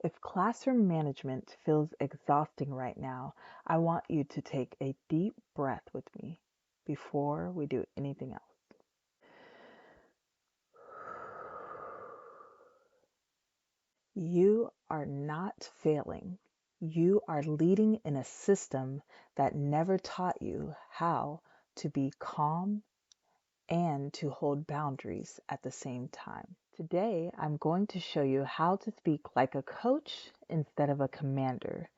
If classroom management feels exhausting right now, I want you to take a deep breath with me before we do anything else. You are not failing. You are leading in a system that never taught you how to be calm and to hold boundaries at the same time. Today, I'm going to show you how to speak like a coach instead of a commander,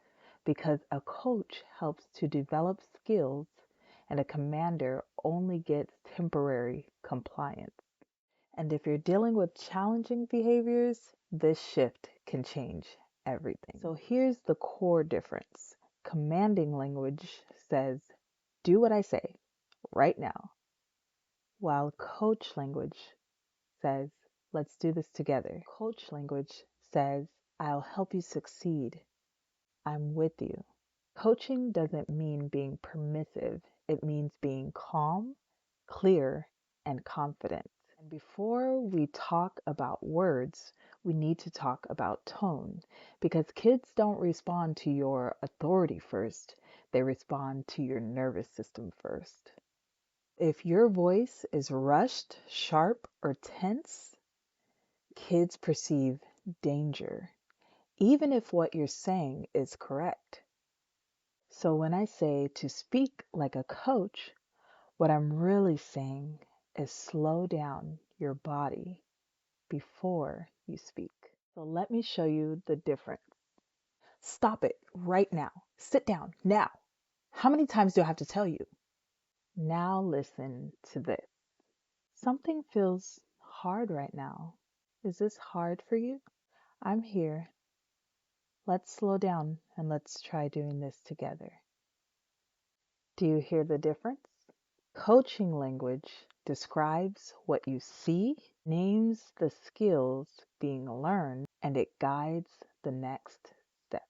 because a coach helps to develop skills and a commander only gets temporary compliance. And if you're dealing with challenging behaviors, this shift can change everything. So here's the core difference. Commanding language says, do what I say right now, while coach language says, let's do this together. Coach language says, I'll help you succeed. I'm with you. Coaching doesn't mean being permissive. It means being calm, clear, and confident. And before we talk about words, we need to talk about tone, because kids don't respond to your authority first. They respond to your nervous system first. If your voice is rushed, sharp, or tense, kids perceive danger, even if what you're saying is correct. So when I say to speak like a coach, what I'm really saying is slow down your body before you speak. So let me show you the difference. Stop it right now. Sit down now. How many times do I have to tell you? Now listen to this. Something feels hard right now. Is this hard for you? I'm here. Let's slow down and let's try doing this together. Do you hear the difference? Coaching language describes what you see, names the skills being learned, and it guides the next step.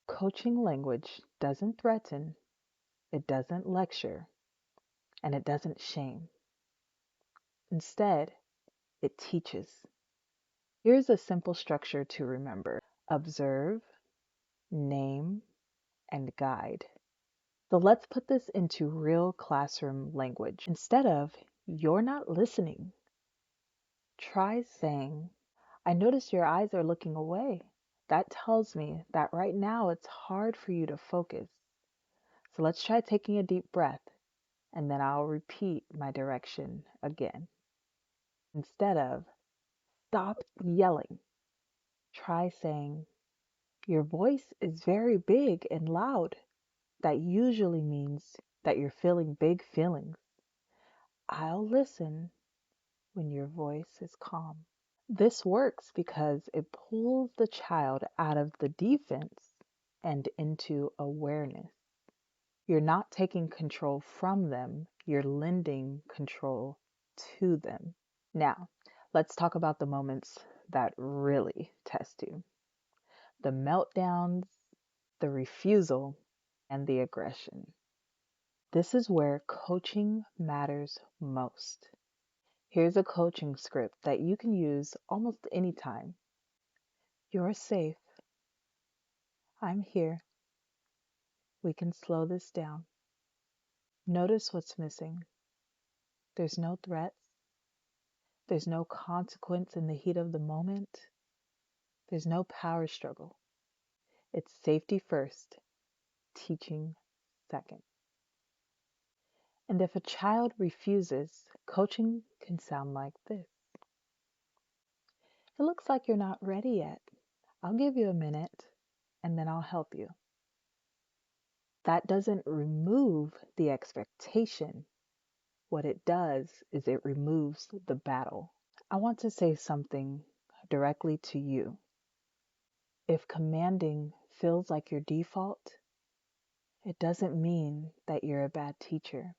Coaching language doesn't threaten, it doesn't lecture, and it doesn't shame. Instead, it teaches. Here's a simple structure to remember: observe, name, and guide. So let's put this into real classroom language. Instead of, you're not listening, try saying, I notice your eyes are looking away. That tells me that right now it's hard for you to focus. So let's try taking a deep breath, and then I'll repeat my direction again. Instead of, stop yelling, try saying, your voice is very big and loud. That usually means that you're feeling big feelings. I'll listen when your voice is calm. This works because it pulls the child out of the defense and into awareness. You're not taking control from them, you're lending control to them. Now, let's talk about the moments that really test you: the meltdowns, the refusal, and the aggression. This is where coaching matters most. Here's a coaching script that you can use almost anytime. You're safe. I'm here. We can slow this down. Notice what's missing. There's no threats. There's no consequence in the heat of the moment. There's no power struggle. It's safety first, teaching second. And if a child refuses, coaching can sound like this. It looks like you're not ready yet. I'll give you a minute, and then I'll help you. That doesn't remove the expectation. What it does is it removes the battle. I want to say something directly to you. If commanding feels like your default, it doesn't mean that you're a bad teacher.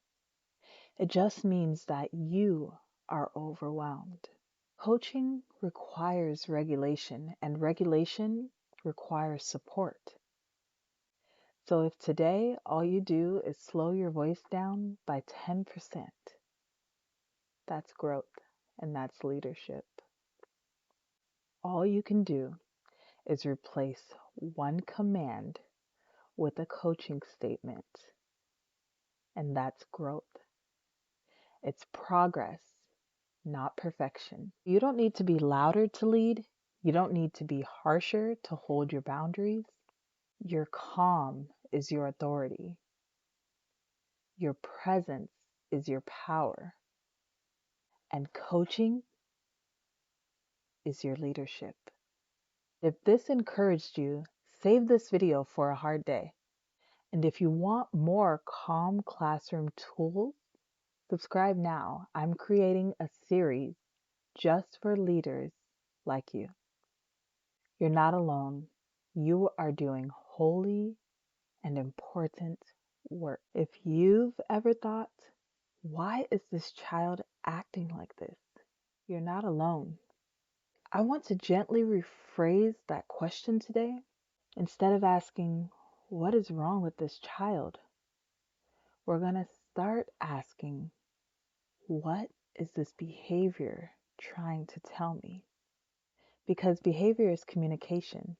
It just means that you are overwhelmed. Coaching requires regulation, and regulation requires support. So if today all you do is slow your voice down by 10%, that's growth and that's leadership. All you can do is replace one command with a coaching statement, and that's growth. It's progress, not perfection. You don't need to be louder to lead. You don't need to be harsher to hold your boundaries. Your calm is your authority. Your presence is your power. And coaching is your leadership. If this encouraged you, save this video for a hard day. And if you want more calm classroom tools, subscribe now. I'm creating a series just for leaders like you. You're not alone. You are doing holy and important work. If you've ever thought, why is this child acting like this? You're not alone. I want to gently rephrase that question today. Instead of asking, what is wrong with this child? We're going to start asking, what is this behavior trying to tell me? Because behavior is communication,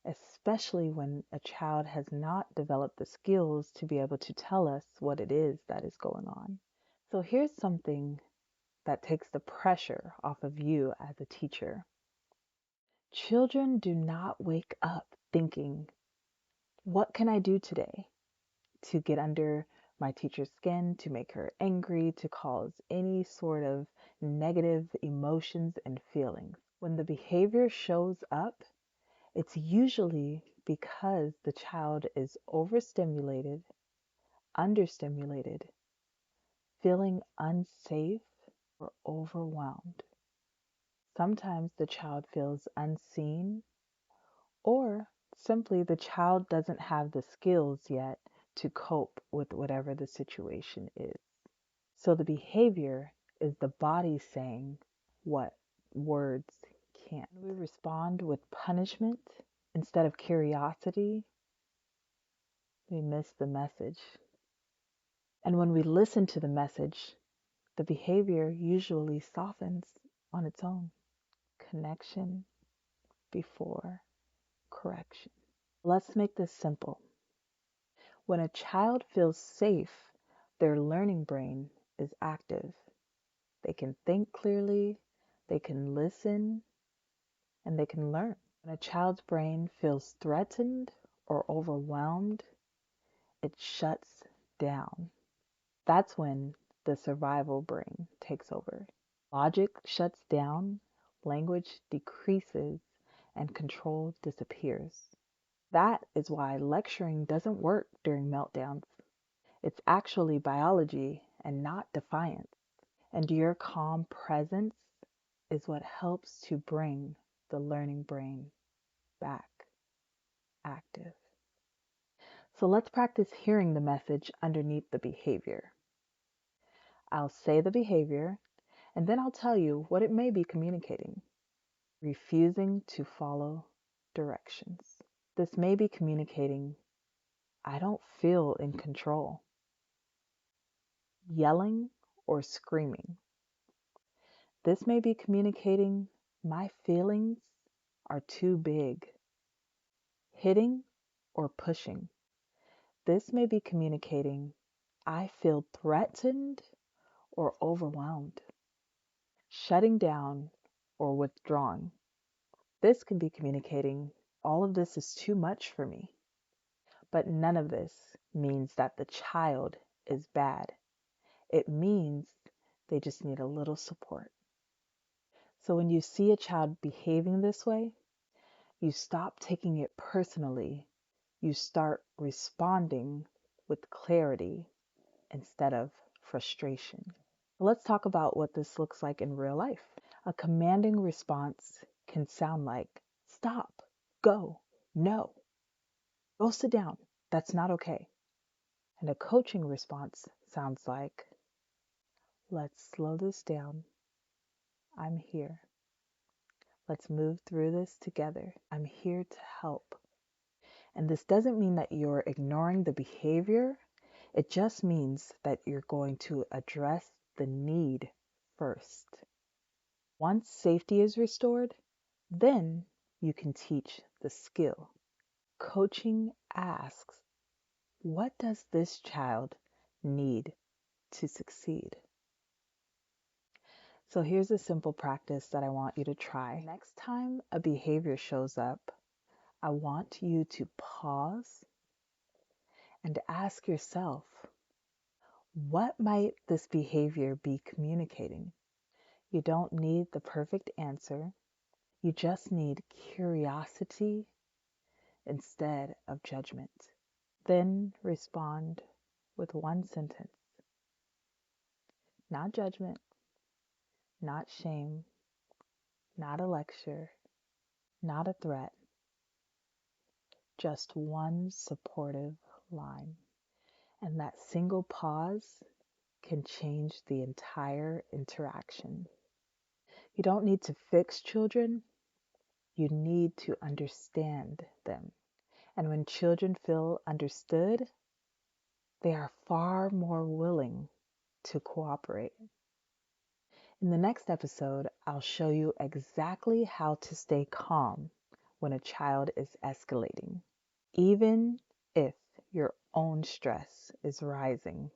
especially when a child has not developed the skills to be able to tell us what it is that is going on. So here's something that takes the pressure off of you as a teacher. Children do not wake up thinking, what can I do today to get under my teacher's skin, to make her angry, to cause any sort of negative emotions and feelings? When the behavior shows up, it's usually because the child is overstimulated, understimulated, feeling unsafe, or overwhelmed. Sometimes the child feels unseen, or simply the child doesn't have the skills yet to cope with whatever the situation is. So the behavior is the body saying what words can't. When we respond with punishment instead of curiosity, we miss the message. And when we listen to the message, the behavior usually softens on its own. Connection before correction. Let's make this simple. When a child feels safe, their learning brain is active. They can think clearly, they can listen, and they can learn. When a child's brain feels threatened or overwhelmed, it shuts down. That's when the survival brain takes over. Logic shuts down, language decreases, and control disappears. That is why lecturing doesn't work during meltdowns. It's actually biology and not defiance. And your calm presence is what helps to bring the learning brain back active. So let's practice hearing the message underneath the behavior. I'll say the behavior, and then I'll tell you what it may be communicating. Refusing to follow directions. This may be communicating, I don't feel in control. Yelling or screaming. This may be communicating, my feelings are too big. Hitting or pushing. This may be communicating, I feel threatened or overwhelmed. Shutting down or withdrawing. This can be communicating, all of this is too much for me. But none of this means that the child is bad. It means they just need a little support. So when you see a child behaving this way, you stop taking it personally. You start responding with clarity instead of frustration. Let's talk about what this looks like in real life. A commanding response can sound like, stop, go, no, go sit down, that's not okay. And a coaching response sounds like, let's slow this down, I'm here. Let's move through this together. I'm here to help. And this doesn't mean that you're ignoring the behavior. It just means that you're going to address the need first. Once safety is restored, then you can teach the skill. Coaching asks, what does this child need to succeed? So here's a simple practice that I want you to try. Next time a behavior shows up, I want you to pause and ask yourself, what might this behavior be communicating? You don't need the perfect answer. You just need curiosity instead of judgment. Then respond with one sentence. Not judgment, not shame, not a lecture, not a threat, just one supportive line. And that single pause can change the entire interaction. You don't need to fix children, you need to understand them. And when children feel understood, they are far more willing to cooperate. In the next episode, I'll show you exactly how to stay calm when a child is escalating, even if your own stress is rising.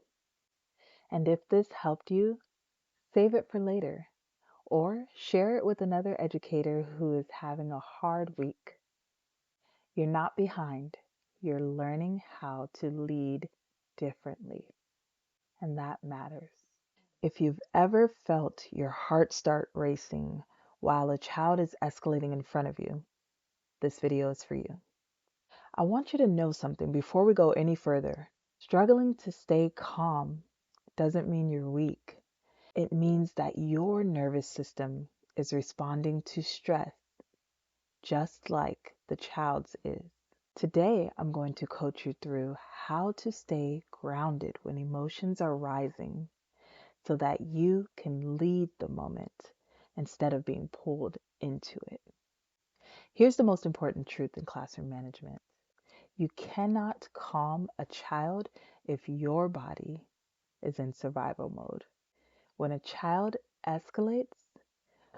And if this helped you, save it for later or share it with another educator who is having a hard week. You're not behind. You're learning how to lead differently, and that matters. If you've ever felt your heart start racing while a child is escalating in front of you, this video is for you. I want you to know something before we go any further. Struggling to stay calm doesn't mean you're weak. It means that your nervous system is responding to stress just like the child's is. Today, I'm going to coach you through how to stay grounded when emotions are rising so that you can lead the moment instead of being pulled into it. Here's the most important truth in classroom management. You cannot calm a child if your body is in survival mode. When a child escalates,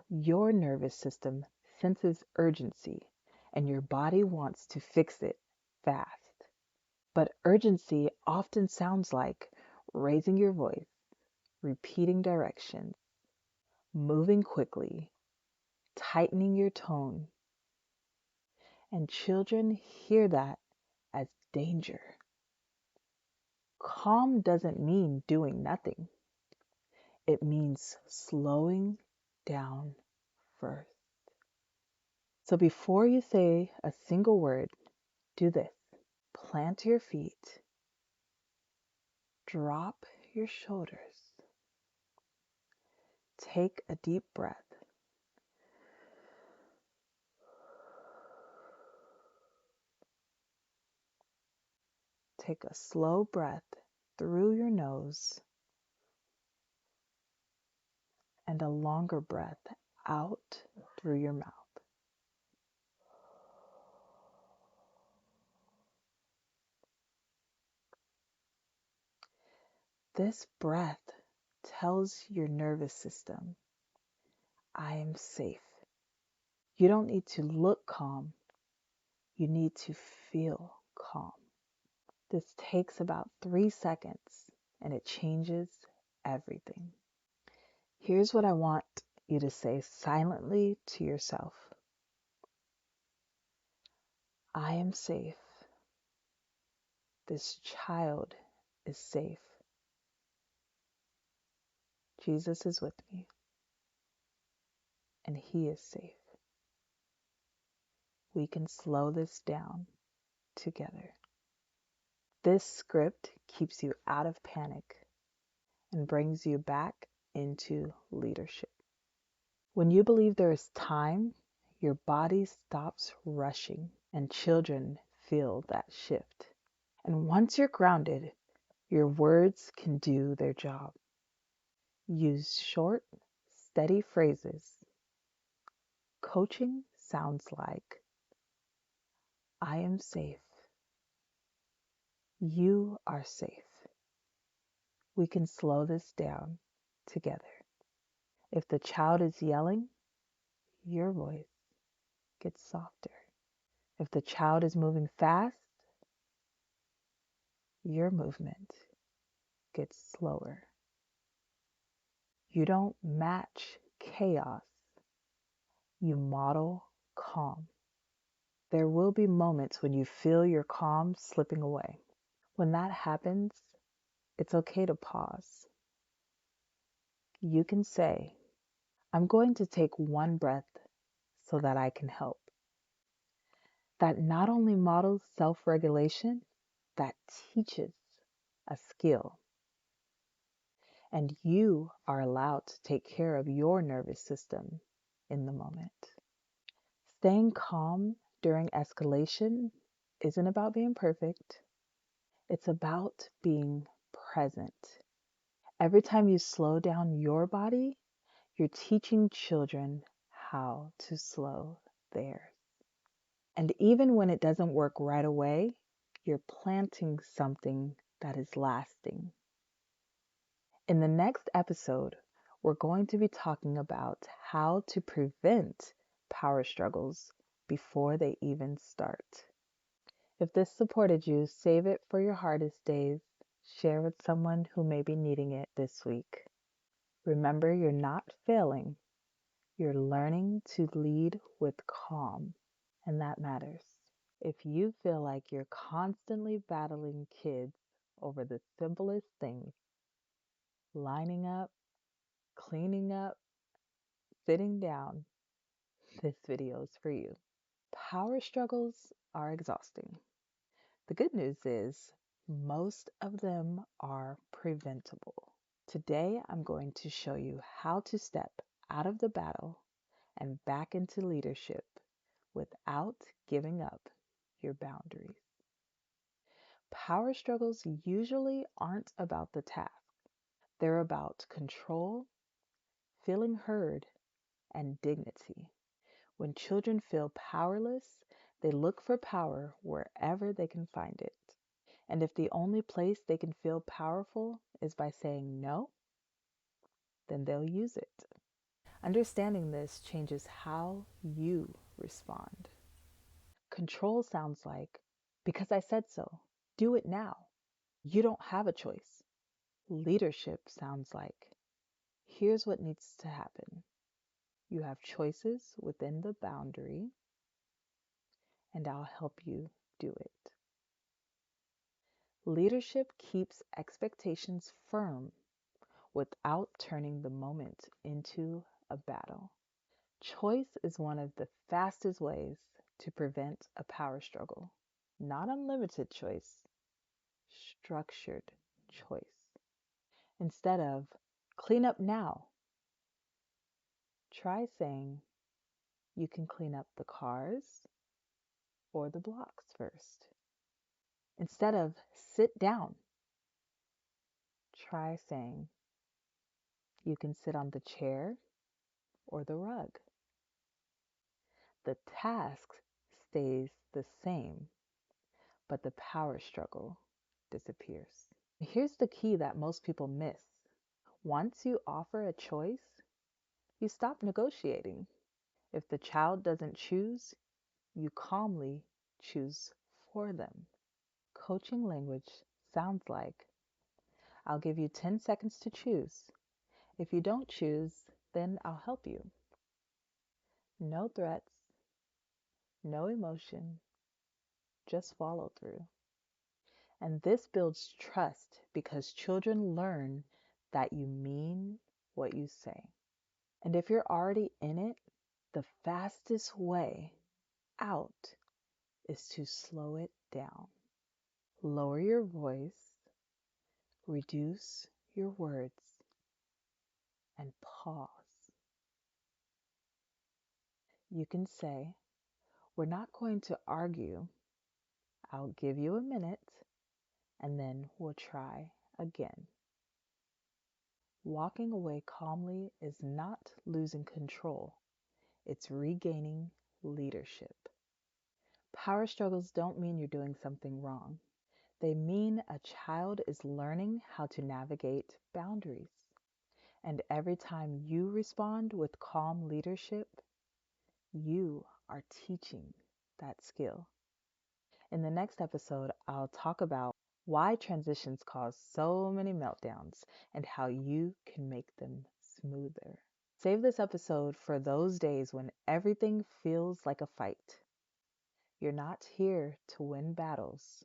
your nervous system senses urgency and your body wants to fix it fast. But urgency often sounds like raising your voice, repeating directions, moving quickly, tightening your tone. And children hear that as danger. Calm doesn't mean doing nothing. It means slowing down first. So before you say a single word, do this. Plant your feet, drop your shoulders, take a deep breath. Take a slow breath through your nose and a longer breath out through your mouth. This breath tells your nervous system, I am safe. You don't need to look calm. You need to feel calm. This takes about 3 seconds and it changes everything. Here's what I want you to say silently to yourself. I am safe. This child is safe. Jesus is with me, and he is safe. We can slow this down together. This script keeps you out of panic and brings you back into leadership. When you believe there is time, your body stops rushing, and children feel that shift. And once you're grounded, your words can do their job. Use short, steady phrases. Coaching sounds like, I am safe. You are safe. We can slow this down together. If the child is yelling, your voice. gets softer. If the child is moving fast, your movement gets slower. You don't match chaos, you model calm. There will be moments when you feel your calm slipping away. When that happens, it's okay to pause. You can say, I'm going to take one breath so that I can help. That not only models self regulation, that teaches a skill. And you are allowed to take care of your nervous system in the moment. Staying calm during escalation isn't about being perfect, it's about being present. Every time you slow down your body, you're teaching children how to slow theirs. And even when it doesn't work right away, you're planting something that is lasting. In the next episode, we're going to be talking about how to prevent power struggles before they even start. If this supported you, save it for your hardest days. Share with someone who may be needing it this week. Remember, you're not failing. You're learning to lead with calm, and that matters. If you feel like you're constantly battling kids over the simplest things, lining up, cleaning up, sitting down, this video is for you. Power struggles are exhausting. The good news is most of them are preventable. Today, I'm going to show you how to step out of the battle and back into leadership without giving up your boundaries. Power struggles usually aren't about the task. They're about control, feeling heard, and dignity. When children feel powerless, they look for power wherever they can find it. And if the only place they can feel powerful is by saying no, then they'll use it. Understanding this changes how you respond. Control sounds like, because I said so, do it now. You don't have a choice. Leadership sounds like, here's what needs to happen. You have choices within the boundary, and I'll help you do it. Leadership keeps expectations firm without turning the moment into a battle. Choice is one of the fastest ways to prevent a power struggle. Not unlimited choice, structured choice. Instead of clean up now, try saying you can clean up the cars or the blocks first. Instead of sit down, try saying you can sit on the chair or the rug. The task stays the same, but the power struggle disappears. Here's the key that most people miss. Once you offer a choice, you stop negotiating. If the child doesn't choose, you calmly choose for them. Coaching language sounds like, I'll give you 10 seconds to choose. If you don't choose, then I'll help you. No threats, no emotion, just follow through. And this builds trust because children learn that you mean what you say. And if you're already in it, the fastest way out is to slow it down. Lower your voice, reduce your words, and pause. You can say, we're not going to argue. I'll give you a minute, and then we'll try again. Walking away calmly is not losing control. It's regaining leadership. Power struggles don't mean you're doing something wrong. They mean a child is learning how to navigate boundaries. And every time you respond with calm leadership, you are teaching that skill. In the next episode, I'll talk about why transitions cause so many meltdowns and how you can make them smoother. Save this episode for those days when everything feels like a fight. You're not here to win battles.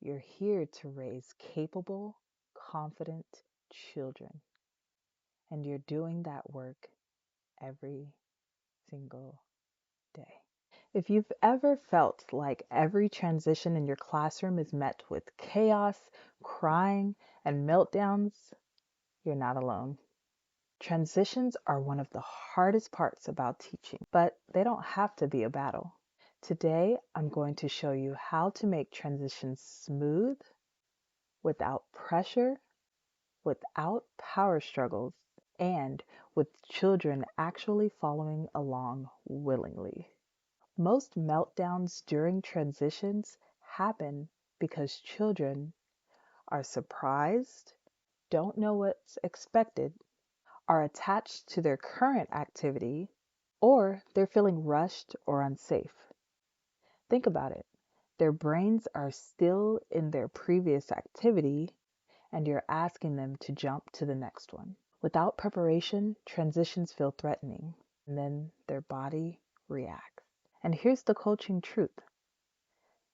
You're here to raise capable, confident children. And you're doing that work every single day. If you've ever felt like every transition in your classroom is met with chaos, crying, and meltdowns, you're not alone. Transitions are one of the hardest parts about teaching, but they don't have to be a battle. Today, I'm going to show you how to make transitions smooth, without pressure, without power struggles, and with children actually following along willingly. Most meltdowns during transitions happen because children are surprised, don't know what's expected, are attached to their current activity, or they're feeling rushed or unsafe. Think about it. Their brains are still in their previous activity, and you're asking them to jump to the next one. Without preparation, transitions feel threatening, and then their body reacts. And here's the coaching truth.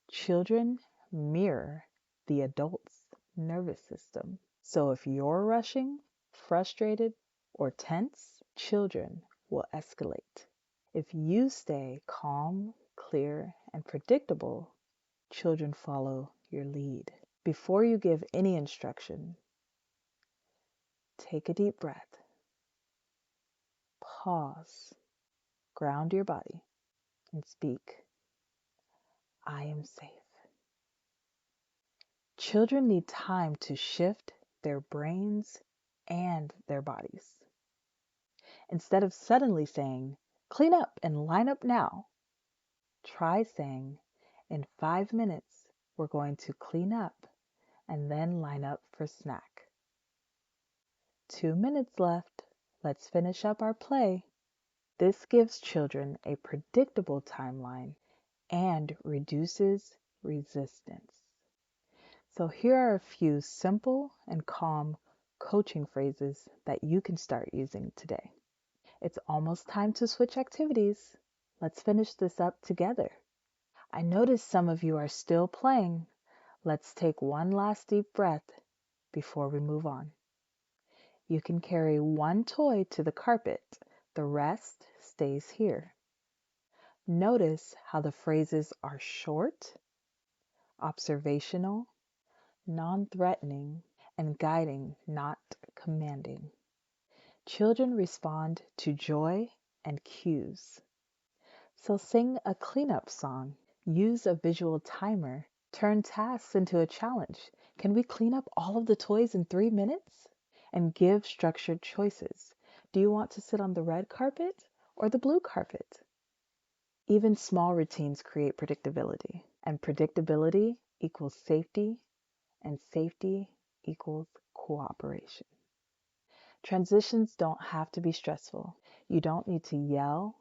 Children mirror the adult's nervous system. So if you're rushing, frustrated, or tense, children will escalate. If you stay calm, clear, and predictable, children follow your lead. Before you give any instruction, take a deep breath, pause, ground your body, and speak, "I am safe." Children need time to shift their brains and their bodies. Instead of suddenly saying, "Clean up and line up now," try saying, "In 5 minutes, we're going to clean up and then line up for snack. 2 minutes left. Let's finish up our play." This gives children a predictable timeline and reduces resistance. So here are a few simple and calm coaching phrases that you can start using today. It's almost time to switch activities. Let's finish this up together. I notice some of you are still playing. Let's take one last deep breath before we move on. You can carry one toy to the carpet. The rest stays here. Notice how the phrases are short, observational, non-threatening, and guiding, not commanding. Children respond to joy and cues. So sing a cleanup song, use a visual timer, turn tasks into a challenge. Can we clean up all of the toys in 3 minutes? And give structured choices. Do you want to sit on the red carpet or the blue carpet? Even small routines create predictability, and predictability equals safety, and safety equals cooperation. Transitions don't have to be stressful. You don't need to yell,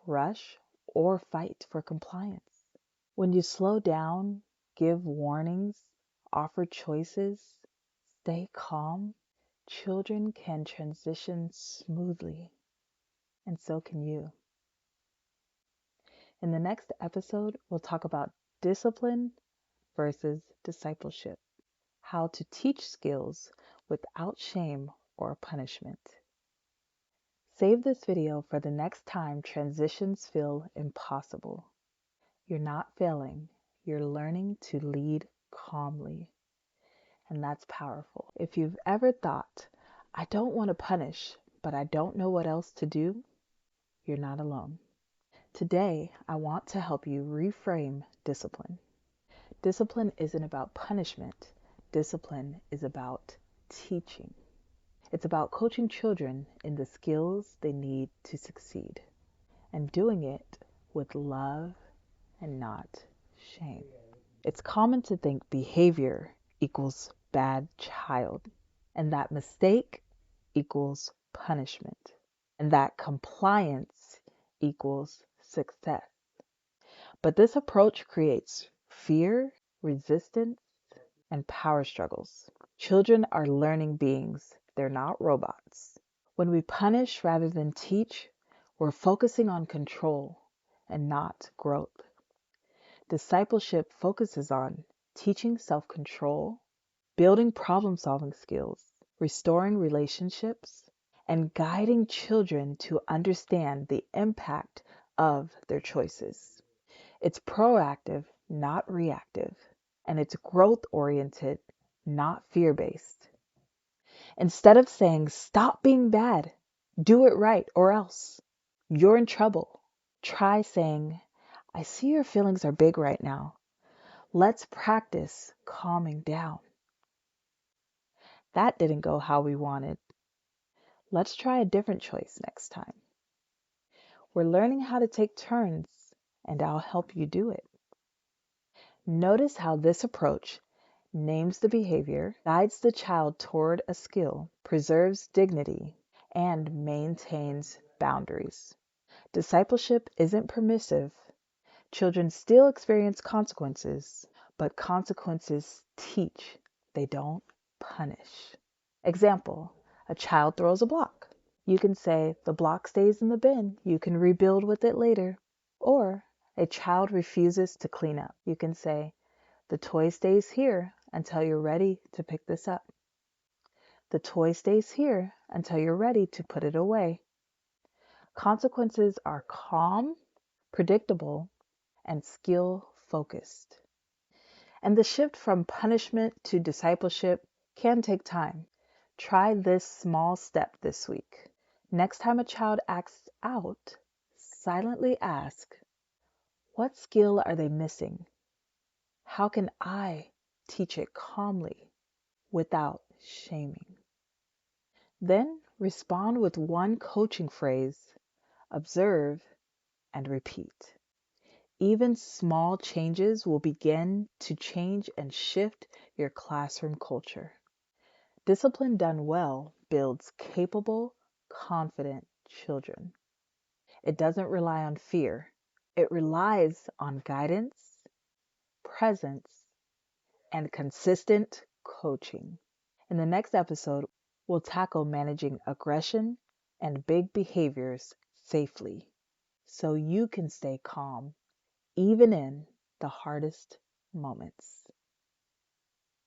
rush, or fight for compliance. When you slow down, give warnings, offer choices, stay calm, children can transition smoothly, and so can you. In the next episode, we'll talk about discipline versus discipleship, how to teach skills without shame or punishment. Save this video for the next time transitions feel impossible. You're not failing, you're learning to lead calmly, and that's powerful. If you've ever thought, "I don't want to punish, but I don't know what else to do," you're not alone. Today, I want to help you reframe discipline. Discipline isn't about punishment. Discipline is about teaching. It's about coaching children in the skills they need to succeed, and doing it with love and not shame. It's common to think behavior equals bad child, and that mistake equals punishment, and that compliance equals success. But this approach creates fear, resistance, and power struggles. Children are learning beings, they're not robots. When we punish rather than teach, we're focusing on control and not growth. Discipleship focuses on teaching self-control, building problem-solving skills, restoring relationships, and guiding children to understand the impact of their choices. It's proactive, not reactive, and it's growth-oriented, not fear-based. Instead of saying, "Stop being bad, do it right, or else you're in trouble," try saying, "I see your feelings are big right now. Let's practice calming down. That didn't go how we wanted. Let's try a different choice next time. We're learning how to take turns, and I'll help you do it." Notice how this approach names the behavior, guides the child toward a skill, preserves dignity, and maintains boundaries. Discipleship isn't permissive. Children still experience consequences, but consequences teach, they don't punish. Example, a child throws a block. You can say, "The block stays in the bin. You can rebuild with it later." Or a child refuses to clean up. You can say, "The toy stays here until you're ready to pick this up." The toy stays here until you're ready to put it away. Consequences are calm, predictable, and skill-focused. And the shift from punishment to discipleship can take time. Try this small step this week. Next time a child acts out, silently ask, what skill are they missing? How can I teach it calmly without shaming? Then respond with one coaching phrase, observe, and repeat. Even small changes will begin to change and shift your classroom culture. Discipline done well builds capable, confident children. It doesn't rely on fear. It relies on guidance, presence, and consistent coaching. In the next episode, we'll tackle managing aggression and big behaviors safely so you can stay calm even in the hardest moments.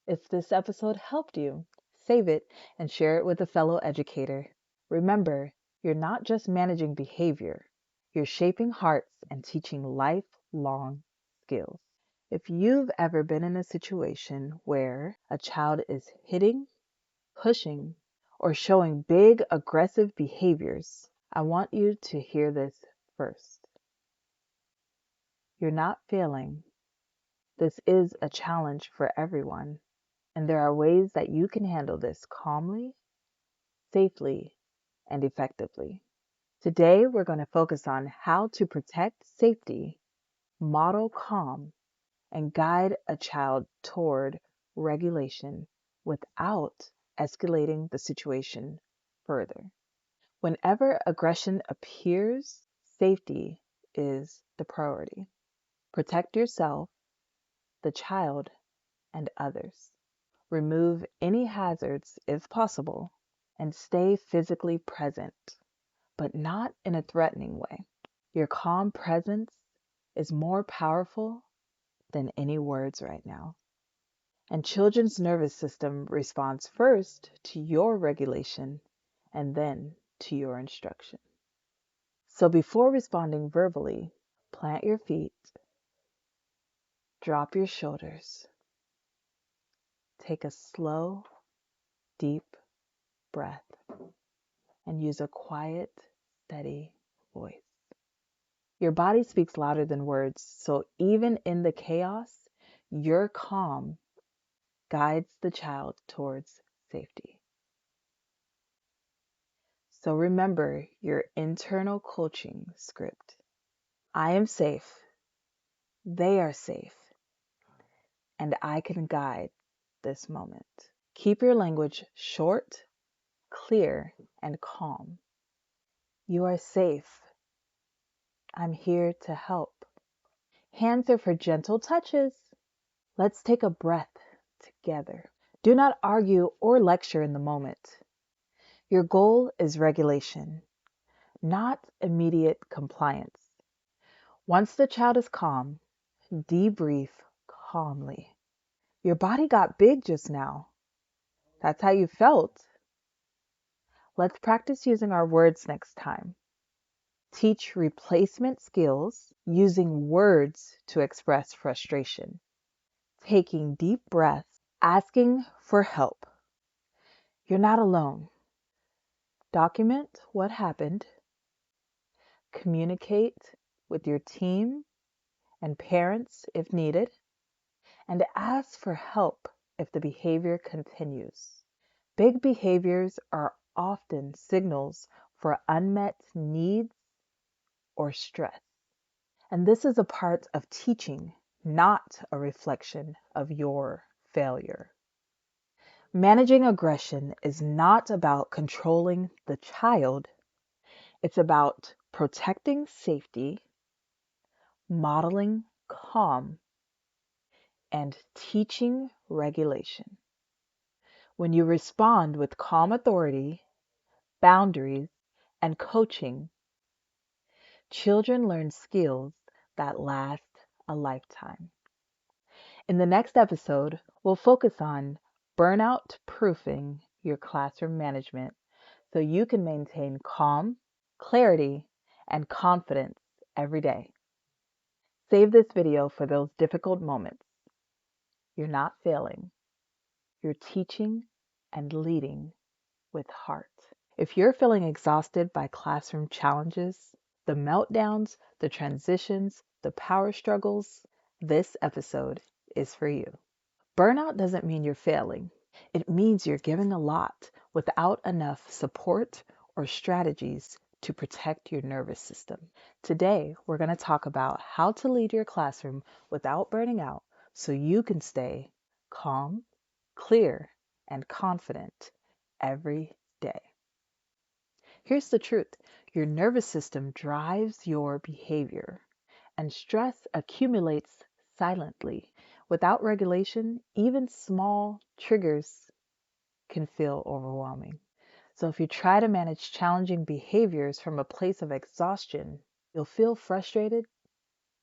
If this episode helped you, save it and share it with a fellow educator. Remember, you're not just managing behavior, you're shaping hearts and teaching lifelong skills. If you've ever been in a situation where a child is hitting, pushing, or showing big aggressive behaviors, I want you to hear this first. You're not failing. This is a challenge for everyone, and there are ways that you can handle this calmly, safely, and effectively. Today, we're going to focus on how to protect safety, model calm, and guide a child toward regulation without escalating the situation further. Whenever aggression appears, safety is the priority. Protect yourself, the child, and others. Remove any hazards if possible, and stay physically present, but not in a threatening way. Your calm presence is more powerful than any words right now. And children's nervous system responds first to your regulation and then to your instruction. So before responding verbally, plant your feet, drop your shoulders, take a slow, deep breath, and use a quiet, steady voice. Your body speaks louder than words, so even in the chaos, your calm guides the child towards safety. So remember your internal coaching script. I am safe, they are safe, and I can guide this moment. Keep your language short, clear, and calm. You are safe. I'm here to help. Hands are for gentle touches. Let's take a breath together. Do not argue or lecture in the moment. Your goal is regulation, not immediate compliance. Once the child is calm, debrief calmly. Your body got big just now. That's how you felt. Let's practice using our words next time. Teach replacement skills using words to express frustration. Taking deep breaths, asking for help. You're not alone. Document what happened. Communicate with your team and parents if needed. And ask for help if the behavior continues. Big behaviors are often signals for unmet needs or stress. And this is a part of teaching, not a reflection of your failure. Managing aggression is not about controlling the child. It's about protecting safety, modeling calm, and teaching regulation. When you respond with calm authority, boundaries, and coaching, children learn skills that last a lifetime. In the next episode, we'll focus on burnout proofing your classroom management so you can maintain calm, clarity, and confidence every day. Save this video for those difficult moments. You're not failing. You're teaching and leading with heart. If you're feeling exhausted by classroom challenges, the meltdowns, the transitions, the power struggles, this episode is for you. Burnout doesn't mean you're failing. It means you're giving a lot without enough support or strategies to protect your nervous system. Today, we're going to talk about how to lead your classroom without burning out so you can stay calm, clear, and confident every day. Here's the truth. Your nervous system drives your behavior, and stress accumulates silently. Without regulation, even small triggers can feel overwhelming. So if you try to manage challenging behaviors from a place of exhaustion, you'll feel frustrated,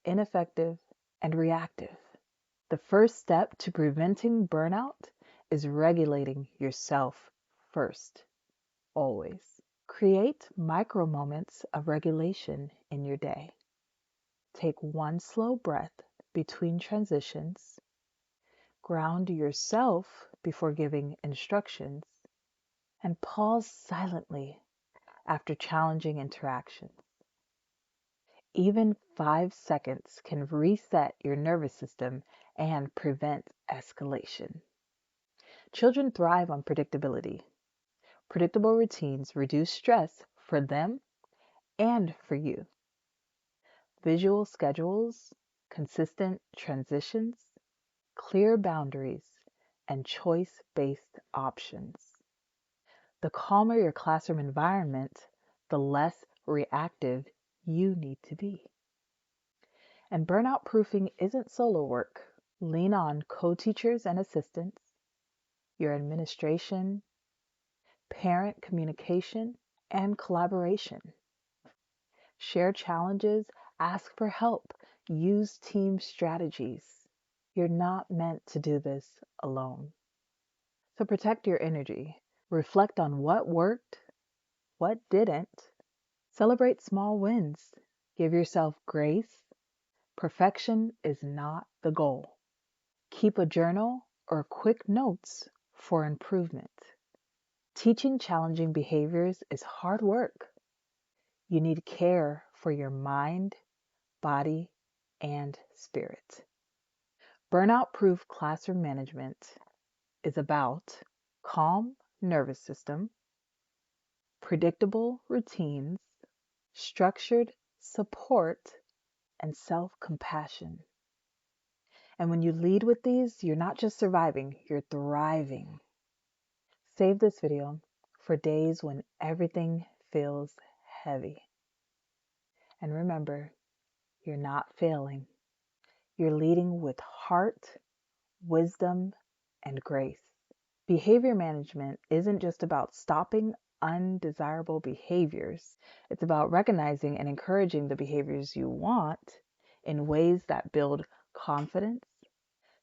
ineffective, and reactive. The first step to preventing burnout is regulating yourself first, always. Create micro moments of regulation in your day. Take one slow breath between transitions. Ground yourself before giving instructions. And pause silently after challenging interactions. Even 5 seconds can reset your nervous system and prevent escalation. Children thrive on predictability. Predictable routines reduce stress for them and for you. Visual schedules, consistent transitions, clear boundaries, and choice-based options. The calmer your classroom environment, the less reactive you need to be. And burnout proofing isn't solo work. Lean on co-teachers and assistants, your administration, parent communication, and collaboration. Share challenges, ask for help, use team strategies. You're not meant to do this alone. So protect your energy. Reflect on what worked, what didn't. Celebrate small wins. Give yourself grace. Perfection is not the goal. Keep a journal or quick notes for improvement. Teaching challenging behaviors is hard work. You need care for your mind, body, and spirit. Burnout-proof classroom management is about calm nervous system, predictable routines, structured support, and self-compassion. And when you lead with these, you're not just surviving, you're thriving. Save this video for days when everything feels heavy. And remember, you're not failing. You're leading with heart, wisdom, and grace. Behavior management isn't just about stopping undesirable behaviors. It's about recognizing and encouraging the behaviors you want in ways that build confidence,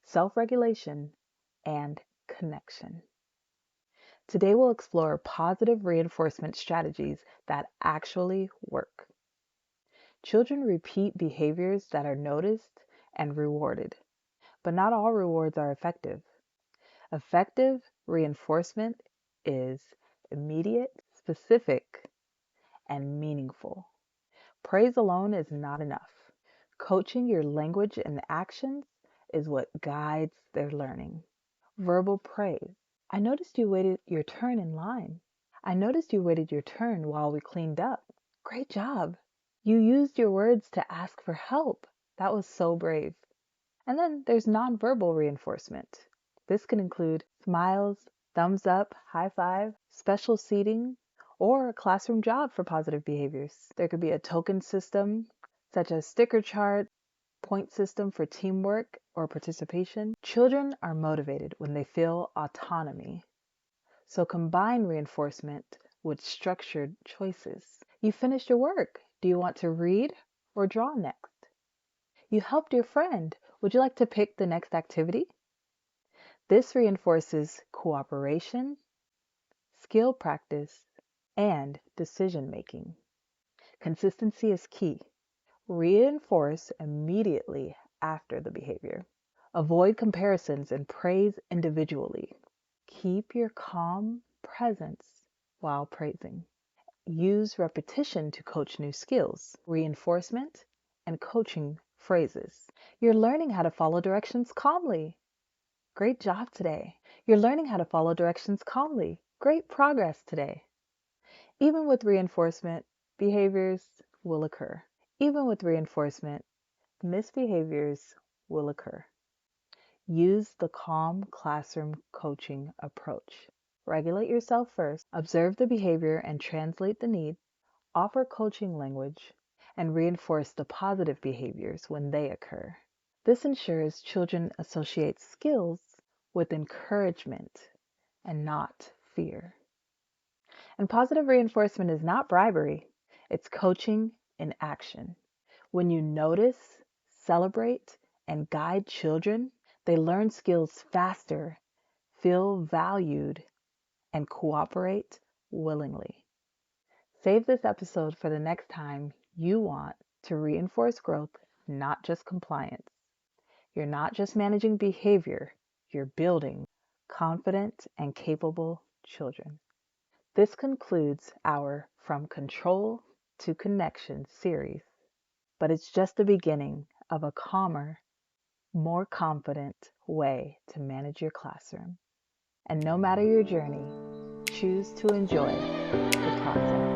self-regulation, and connection. Today we'll explore positive reinforcement strategies that actually work. Children repeat behaviors that are noticed and rewarded, but not all rewards are effective. Effective reinforcement is immediate, specific, and meaningful. Praise alone is not enough. Coaching your language and actions is what guides their learning. Verbal praise. I noticed you waited your turn in line. I noticed you waited your turn while we cleaned up. Great job. You used your words to ask for help. That was so brave. And then there's nonverbal reinforcement. This can include smiles, thumbs up, high five, special seating, or a classroom job for positive behaviors. There could be a token system, such as sticker chart, point system for teamwork or participation. Children are motivated when they feel autonomy. So combine reinforcement with structured choices. You finished your work. Do you want to read or draw next? You helped your friend. Would you like to pick the next activity? This reinforces cooperation, skill practice, and decision making. Consistency is key. Reinforce immediately after the behavior. Avoid comparisons and praise individually. Keep your calm presence while praising. Use repetition to coach new skills, reinforcement, and coaching phrases. You're learning how to follow directions calmly. Great job today. You're learning how to follow directions calmly. Great progress today. Even with reinforcement, behaviors will occur. Even with reinforcement, misbehaviors will occur. Use the calm classroom coaching approach. Regulate yourself first, observe the behavior and translate the need, offer coaching language, and reinforce the positive behaviors when they occur. This ensures children associate skills with encouragement and not fear. And positive reinforcement is not bribery, it's coaching in action. When you notice, celebrate, and guide children, they learn skills faster, feel valued, and cooperate willingly. Save this episode for the next time you want to reinforce growth, not just compliance. You're not just managing behavior, you're building confident and capable children. This concludes our From Control to Connection series, but it's just the beginning of a calmer, more confident way to manage your classroom. And no matter your journey, choose to enjoy the process.